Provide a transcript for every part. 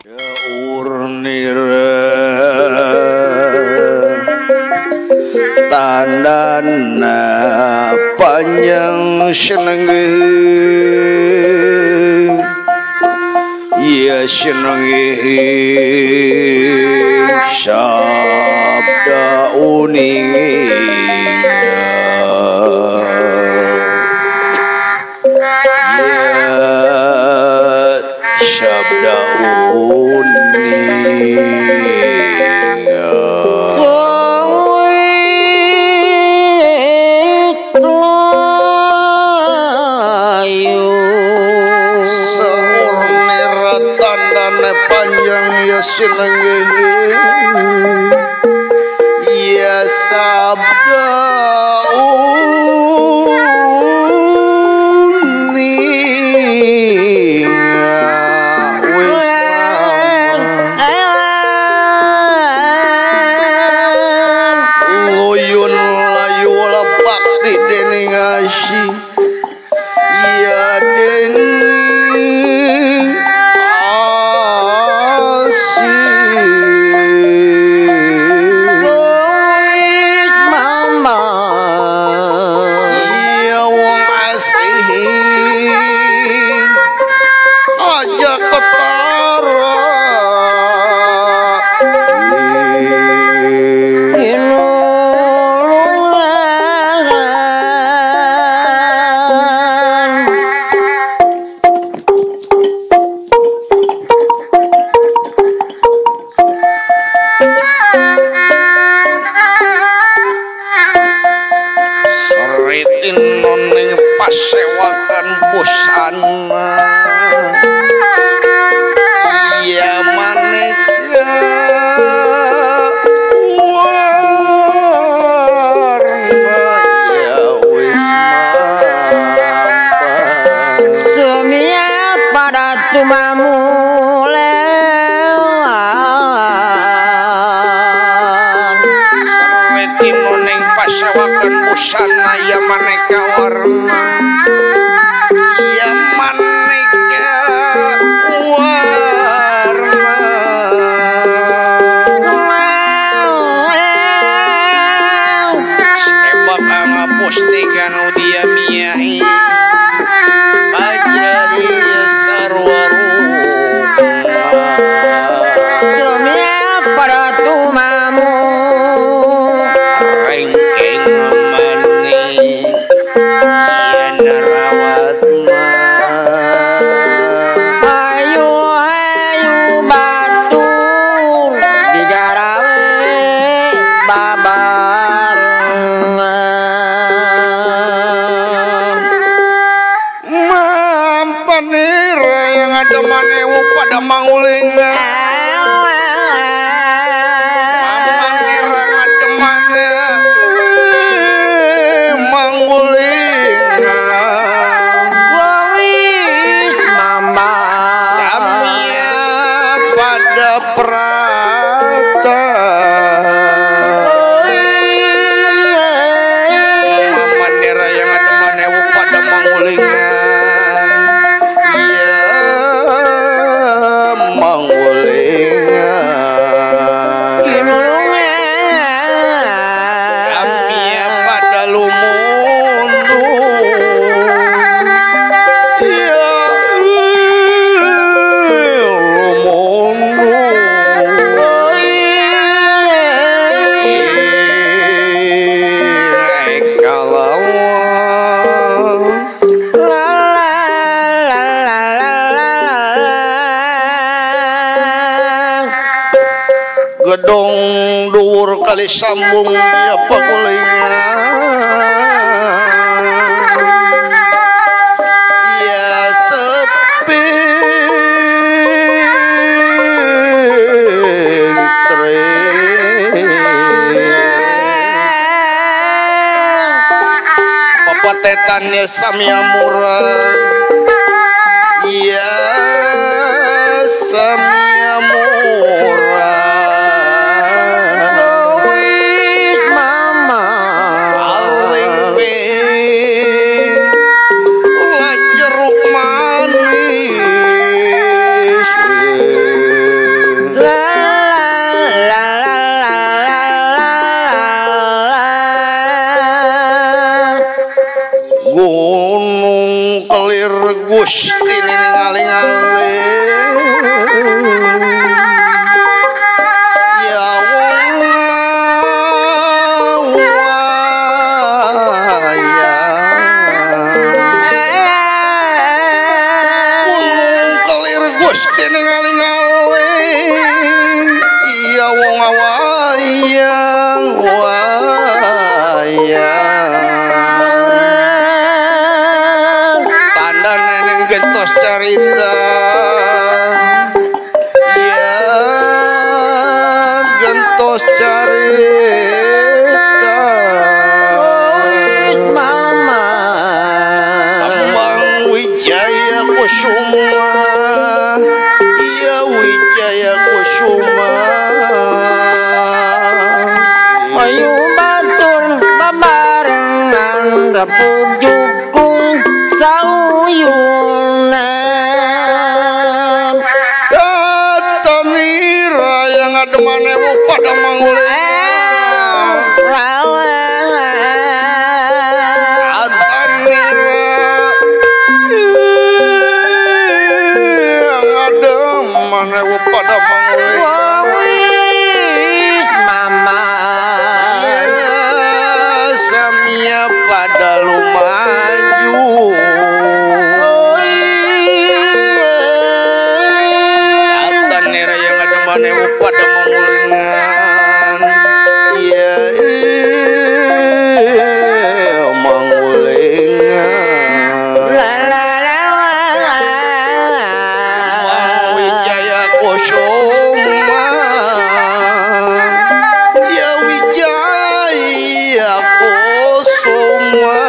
Urnira tandana panjang senengge ya senengge sabda uning sabda panjang ya senengge ya sabda uning wis loyun layu bakti dening asih ya dening pasewakan busana ya maneka warna ya wis mapan sumia pada tumamu pasewakan busana ya maneka warna ya maneka warna sebab ngapustikan udia miahi ajahi sarwaru sumia pada tumamu pada mangulinga mama nirang ademane mangulinga wawis mama samia pada prata mama nirang yang ademane pada mangulinga gedong dhuwur kali sambung ya pakulingan ya sepi papatetannya samia murah ya samia murah Gusti ningali-ngali ya wong Gusti ningali-ngali iya wong wayang tandane ning gentos cerita iya gentos cerita mama Ambang Wijaya Kusuma iya Wijaya Kusuma ayo batur babarengan repujukung sauyunan Datanira yang ada manewu pada mangulih manewu pada mangulih mama samia pada lumaju atanira yang ada manewu pada mangulingan iya mangulingan Kusuma ya Wijaya Kusuma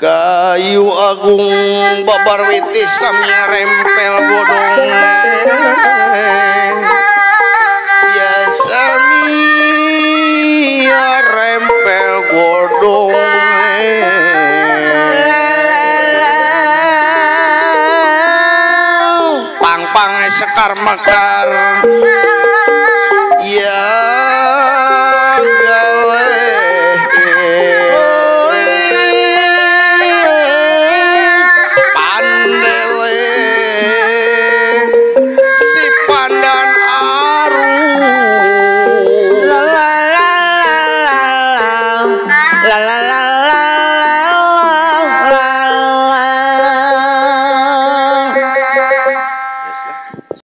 kayu agung babar witi samya rempel bodong ya samya rempel godong pang-pang sekar mekar ya